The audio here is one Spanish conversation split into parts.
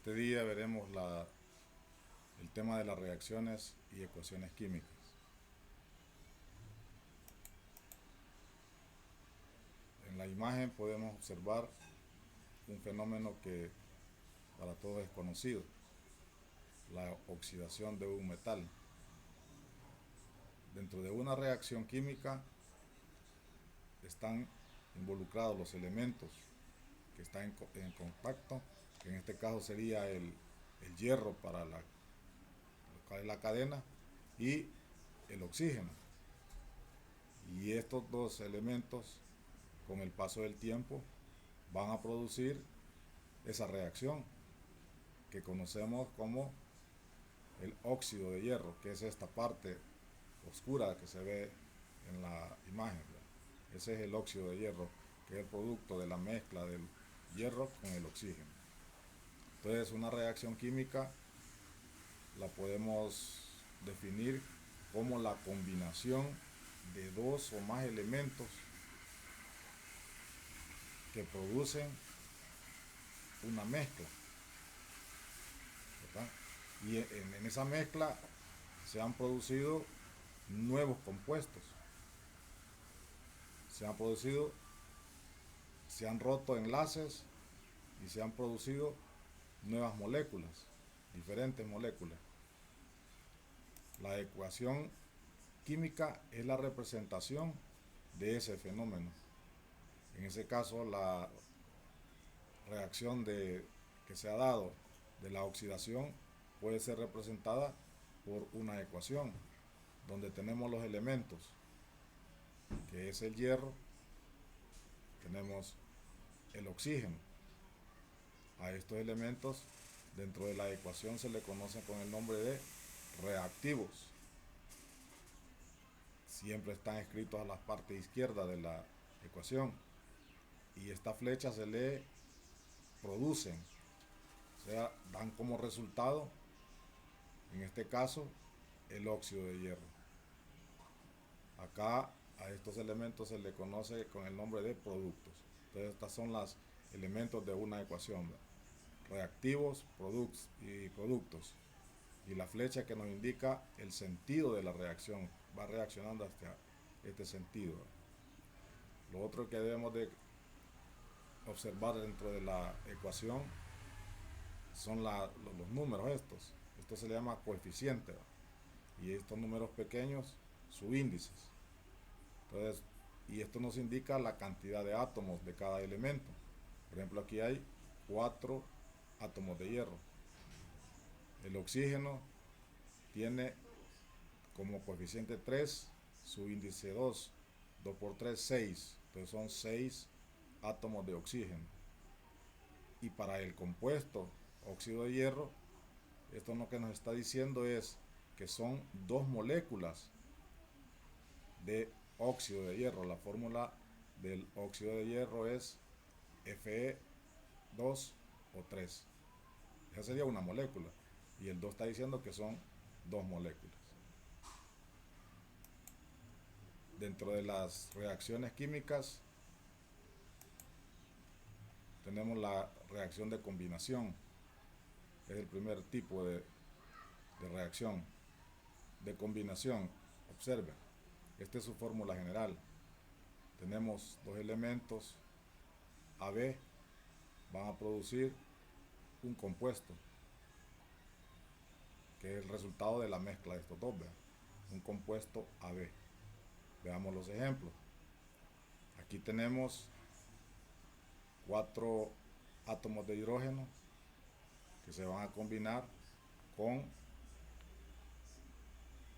Este día veremos el tema de las reacciones y ecuaciones químicas. En la imagen podemos observar un fenómeno que para todos es conocido, la oxidación de un metal. Dentro de una reacción química están involucrados los elementos que están en contacto, que en este caso sería el hierro para la cadena y el oxígeno. Y estos dos elementos, con el paso del tiempo, van a producir esa reacción que conocemos como el óxido de hierro, que es esta parte oscura que se ve en la imagen. Ese es el óxido de hierro, que es el producto de la mezcla del hierro con el oxígeno. Entonces, una reacción química la podemos definir como la combinación de dos o más elementos que producen una mezcla, ¿verdad? Y en esa mezcla se han producido nuevos compuestos, se han roto enlaces y se han producido nuevas moléculas, diferentes moléculas. La ecuación química es la representación de ese fenómeno. En ese caso, la reacción que se ha dado de la oxidación puede ser representada por una ecuación donde tenemos los elementos, que es el hierro, tenemos el oxígeno. A estos elementos dentro de la ecuación se le conoce con el nombre de reactivos. Siempre están escritos a la parte izquierda de la ecuación y esta flecha se lee producen, o sea, dan como resultado, en este caso, el óxido de hierro. Acá a estos elementos se le conoce con el nombre de productos. Entonces estos son los elementos de una ecuación, ¿verdad? Reactivos, productos. Y la flecha que nos indica el sentido de la reacción, va reaccionando hacia este sentido. Lo otro que debemos de observar dentro de la ecuación son los números estos. Esto se le llama coeficiente, ¿verdad? Y estos números pequeños, subíndices. Entonces, y esto nos indica la cantidad de átomos de cada elemento. Por ejemplo, aquí hay 4 átomos de hierro. El oxígeno tiene como coeficiente 3, subíndice 2, 2 por 3, 6. Entonces son 6 átomos de oxígeno. Y para el compuesto óxido de hierro, esto lo que nos está diciendo es que son 2 moléculas de óxido de hierro. La fórmula del óxido de hierro es Fe2 o 3. Esa sería una molécula. Y el 2 está diciendo que son 2 moléculas. Dentro de las reacciones químicas tenemos la reacción de combinación. Es el primer tipo de reacción de combinación. Observen, esta es su fórmula general. Tenemos dos elementos AB, van a producir un compuesto que es el resultado de la mezcla de estos dos, ¿verdad? Un compuesto AB. Veamos los ejemplos. Aquí tenemos 4 átomos de hidrógeno que se van a combinar con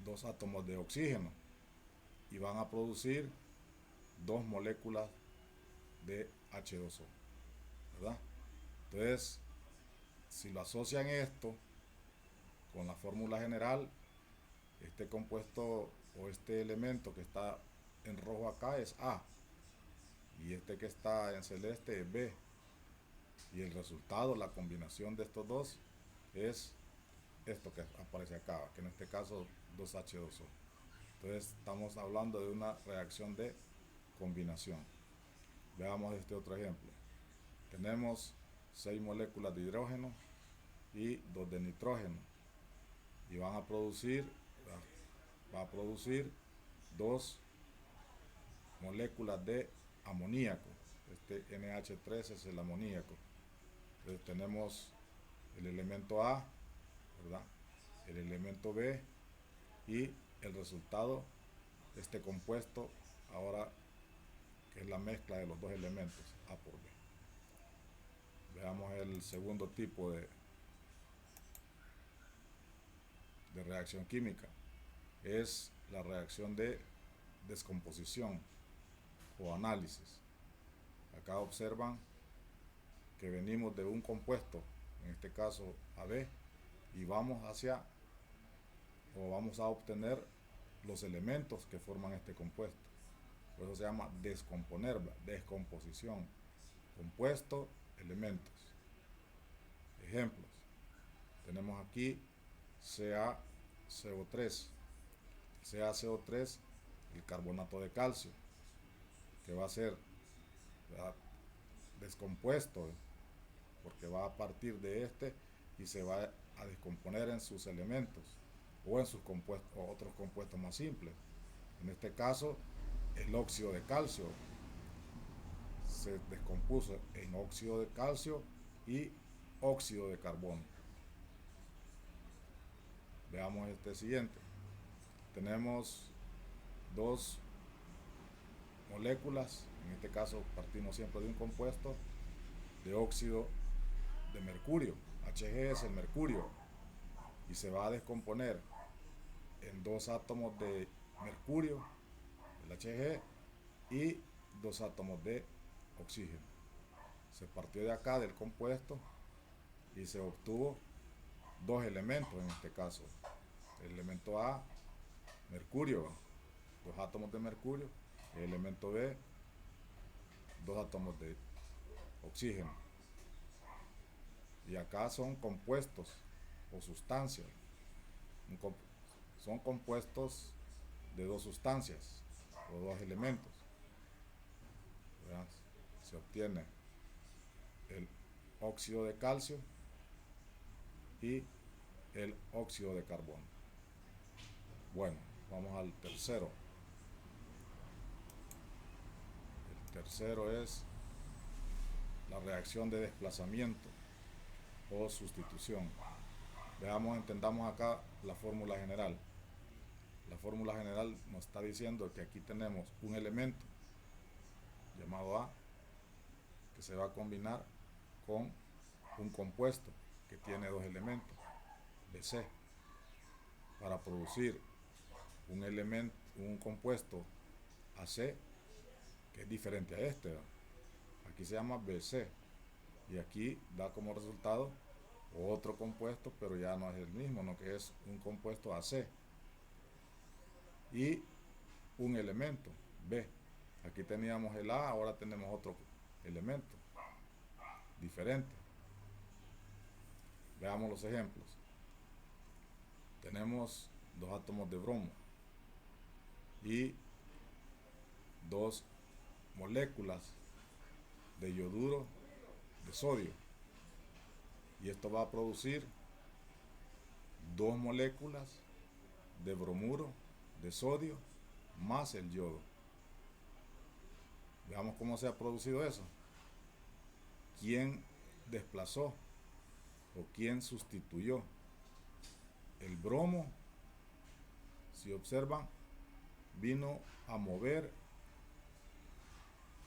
2 átomos de oxígeno y van a producir 2 moléculas de H2O, ¿verdad? Entonces, si lo asocian esto con la fórmula general, este compuesto o este elemento que está en rojo acá es A y este que está en celeste es B, y el resultado, la combinación de estos dos, es esto que aparece acá, que en este caso 2H2O. Entonces estamos hablando de una reacción de combinación. Veamos este otro ejemplo. Tenemos 6 moléculas de hidrógeno y 2 de nitrógeno. Y va a producir 2 moléculas de amoníaco. Este NH3 es el amoníaco. Entonces tenemos el elemento A, ¿verdad? El elemento B y el resultado, este compuesto, ahora que es la mezcla de los dos elementos, A por B. Veamos el segundo tipo de reacción química. Es la reacción de descomposición o análisis. Acá observan que venimos de un compuesto, en este caso AB, y vamos vamos a obtener los elementos que forman este compuesto. Por eso se llama descomponer, descomposición. Compuesto, elementos. Ejemplos. Tenemos aquí CaCO3. CaCO3, el carbonato de calcio, que va a ser, ¿verdad?, descompuesto, porque va a partir de este y se va a descomponer en sus elementos o en sus compuestos o otros compuestos más simples. En este caso, el óxido de calcio se descompuso en óxido de calcio y óxido de carbono. Veamos este siguiente. Tenemos 2 moléculas, en este caso partimos siempre de un compuesto de óxido de mercurio. Hg es el mercurio y se va a descomponer en 2 átomos de mercurio, el Hg, y 2 átomos de oxígeno. Se partió de acá del compuesto y se obtuvo 2 elementos, en este caso el elemento A, mercurio, 2 átomos de mercurio, el elemento B, 2 átomos de oxígeno. Y acá son compuestos o sustancias. Son compuestos de 2 sustancias o 2 elementos. ¿Verdad? Se obtiene el óxido de calcio y el óxido de carbono. Bueno, vamos al tercero. El tercero es la reacción de desplazamiento o sustitución. Veamos, entendamos acá la fórmula general. La fórmula general nos está diciendo que aquí tenemos un elemento llamado A que se va a combinar con un compuesto que tiene 2 elementos, BC, para producir un compuesto AC que es diferente a este, ¿verdad? Aquí se llama BC y aquí da como resultado otro compuesto, pero ya no es el mismo, no, que es un compuesto AC y un elemento B. Aquí teníamos el A, ahora tenemos otro elemento diferente. Veamos los ejemplos. Tenemos 2 átomos de bromo y 2 moléculas de yoduro de sodio, y esto va a producir 2 moléculas de bromuro de sodio más el yodo. Veamos cómo se ha producido eso. ¿Quién desplazó o quién sustituyó? El bromo, si observan, vino a mover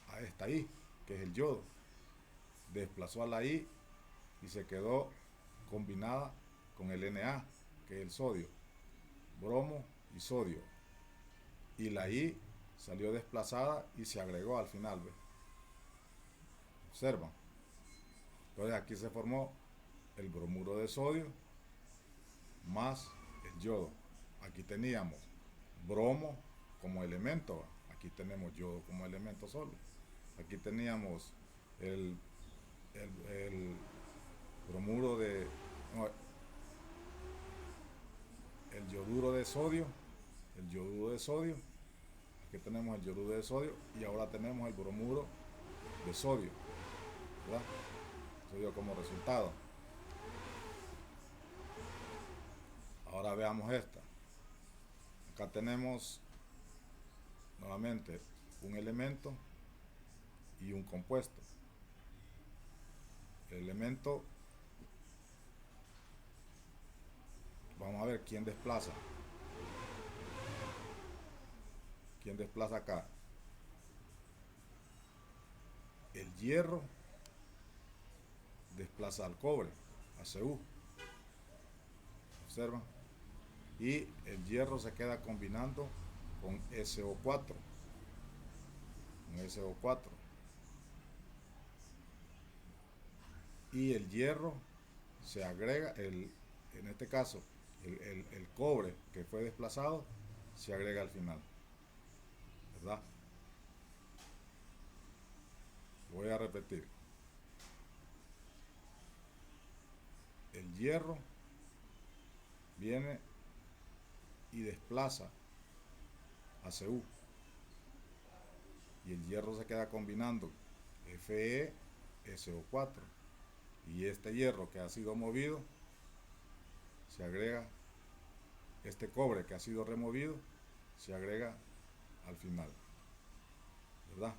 a esta I, que es el yodo. Desplazó a la I y se quedó combinada con el Na, que es el sodio. Bromo y sodio. Y la I salió desplazada y se agregó al final, ¿ves? Observan. Entonces aquí se formó el bromuro de sodio más el yodo. Aquí teníamos bromo como elemento, ¿va? Aquí tenemos yodo como elemento solo. Aquí teníamos el bromuro de... no, el yoduro de sodio, aquí tenemos el yoduro de sodio y ahora tenemos el bromuro de sodio, ¿verdad? Sodio como resultado. Ahora veamos esta. Acá tenemos nuevamente un elemento y un compuesto. El elemento, vamos a ver quién desplaza. ¿Quién desplaza acá? El hierro desplaza al cobre, a Cu. Observan. Y el hierro se queda combinando con SO4. Con SO4. Y el hierro se agrega, en este caso, el cobre que fue desplazado se agrega al final. ¿Verdad? Voy a repetir. El hierro viene y desplaza a Cu. Y el hierro se queda combinando FeSO4. Y este hierro que ha sido movido, se agrega, este cobre que ha sido removido, se agrega al final. ¿Verdad?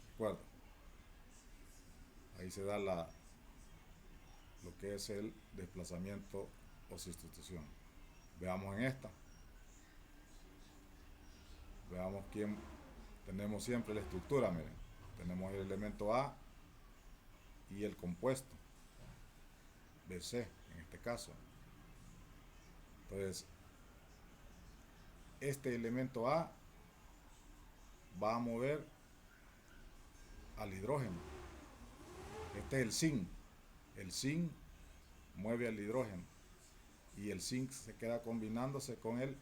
¿De acuerdo? Ahí se da lo que es el desplazamiento o sustitución. Veamos en esta. Veamos quién. Tenemos siempre la estructura, miren. Tenemos el elemento A y el compuesto, BC en este caso. Entonces, este elemento A va a mover al hidrógeno. Este es el zinc. El zinc mueve al hidrógeno y el zinc se queda combinándose con el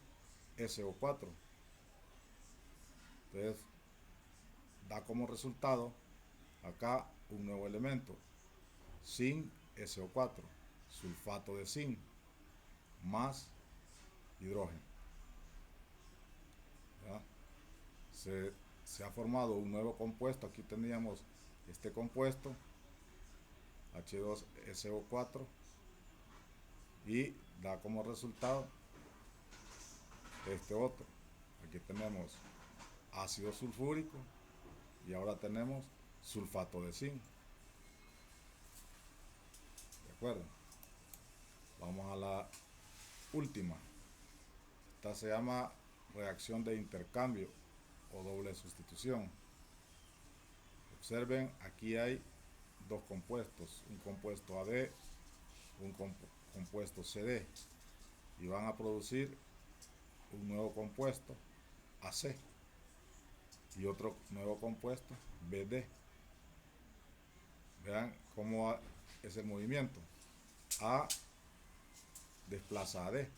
SO4. Entonces, da como resultado acá un nuevo elemento, zinc SO4, sulfato de zinc más hidrógeno. Se ha formado un nuevo compuesto. Aquí teníamos este compuesto H2SO4 y da como resultado este otro. Aquí tenemos ácido sulfúrico y ahora tenemos sulfato de zinc. ¿De acuerdo? Vamos a la última. Esta se llama reacción de intercambio o doble sustitución. Observen, aquí hay dos compuestos, un compuesto AD, un compuesto CD, y van a producir un nuevo compuesto AC y otro nuevo compuesto BD. Vean cómo es el movimiento. A desplaza a D,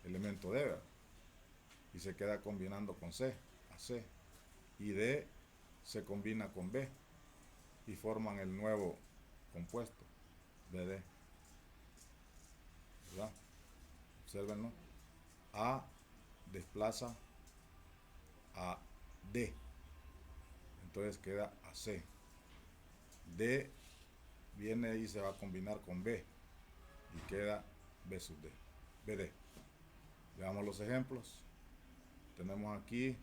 elemento D, ¿verdad? Y se queda combinando con C, AC, y D se combina con B y forman el nuevo compuesto BD. ¿Verdad? Observenlo. A desplaza a D, entonces queda AC. D viene y se va a combinar con B y queda B sub D, BD. Veamos los ejemplos. Tenemos aquí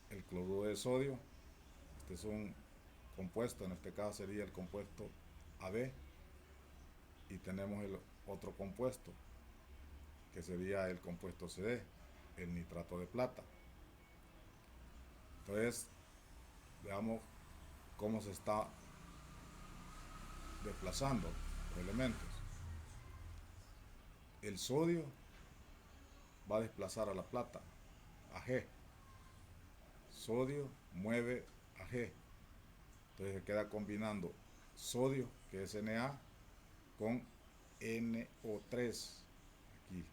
el cloruro de sodio. Este es un compuesto, en este caso sería el compuesto AB, y tenemos el otro compuesto que sería el compuesto CD, el nitrato de plata. Entonces, veamos cómo se está desplazando los elementos. El sodio va a desplazar a la plata, a G. Sodio mueve a G. Entonces se queda combinando sodio, que es Na, con NO3 aquí,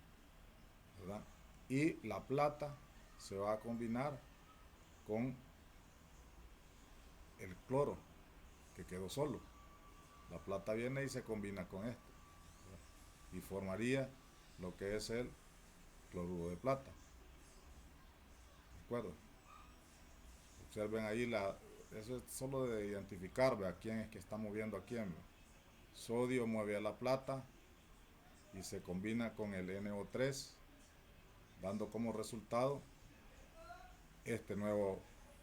¿verdad? Y la plata se va a combinar con el cloro, que quedó solo. La plata viene y se combina con esto, ¿verdad? Y formaría lo que es el cloruro de plata. ¿De acuerdo? Observen ahí eso es solo de identificar, ¿ve? A quién es que está moviendo a quién, ¿ve? Sodio mueve a la plata y se combina con el NO3, dando como resultado este nuevo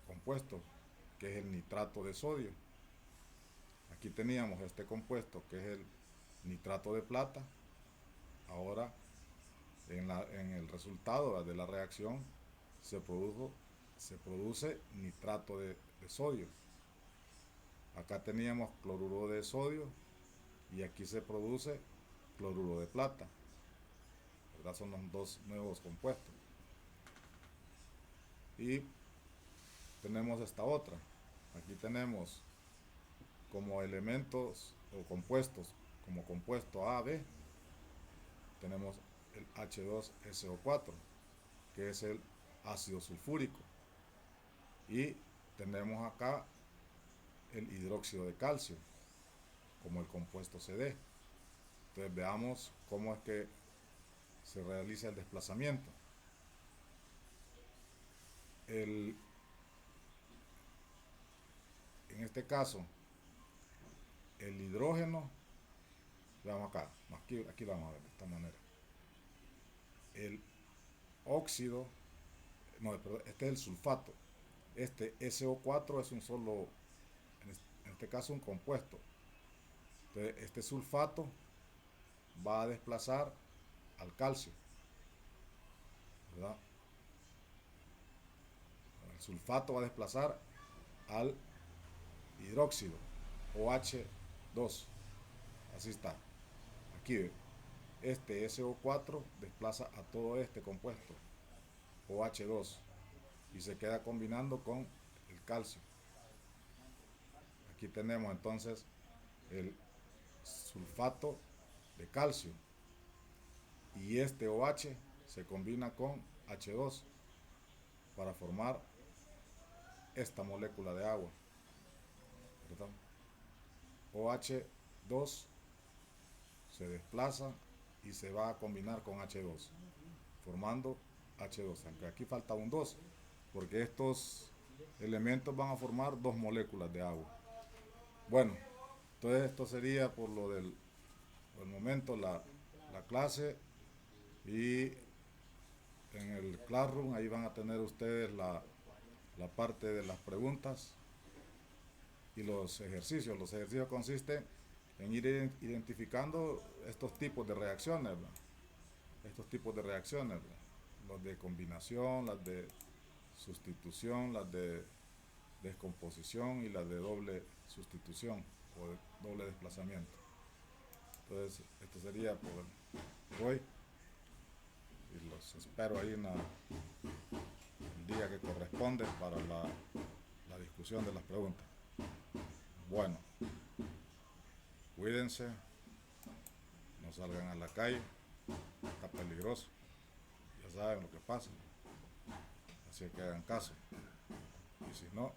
compuesto, que es el nitrato de sodio. Aquí teníamos este compuesto, que es el nitrato de plata. Ahora, en el resultado de la reacción, se produce nitrato de sodio. Acá teníamos cloruro de sodio y aquí se produce cloruro de plata, ¿verdad? Son los dos nuevos compuestos. Y tenemos esta otra. Aquí tenemos como elementos o compuestos, como compuesto A, B, tenemos el H2SO4, que es el ácido sulfúrico. Y tenemos acá el hidróxido de calcio, como el compuesto CD. Entonces veamos cómo es que se realiza el desplazamiento. En este caso, el hidrógeno, veamos acá, aquí vamos a ver de esta manera. El óxido, no, perdón, este es el sulfato. Este SO4 es un solo, en este caso un compuesto. Entonces este sulfato va a desplazar al calcio, ¿verdad? El sulfato va a desplazar al hidróxido, OH2. Así está. Aquí, este SO4 desplaza a todo este compuesto, OH2, y se queda combinando con el calcio. Aquí tenemos entonces el sulfato de calcio y este OH se combina con H2 para formar esta molécula de agua, ¿verdad? OH2 se desplaza y se va a combinar con H2, formando H2, aunque aquí falta un 2, porque estos elementos van a formar dos moléculas de agua. Bueno, entonces esto sería por el momento la clase, y en el Classroom ahí van a tener ustedes la parte de las preguntas y los ejercicios. Los ejercicios consisten en ir identificando estos tipos de reacciones, ¿verdad? Estos tipos de reacciones, ¿verdad? Los de combinación, las de sustitución, las de descomposición y las de doble sustitución o de doble desplazamiento. Entonces, esto sería por hoy y los espero ahí en el día que corresponde para la discusión de las preguntas. Bueno, cuídense, no salgan a la calle, está peligroso, ya saben lo que pasa, así que hagan caso, y si no,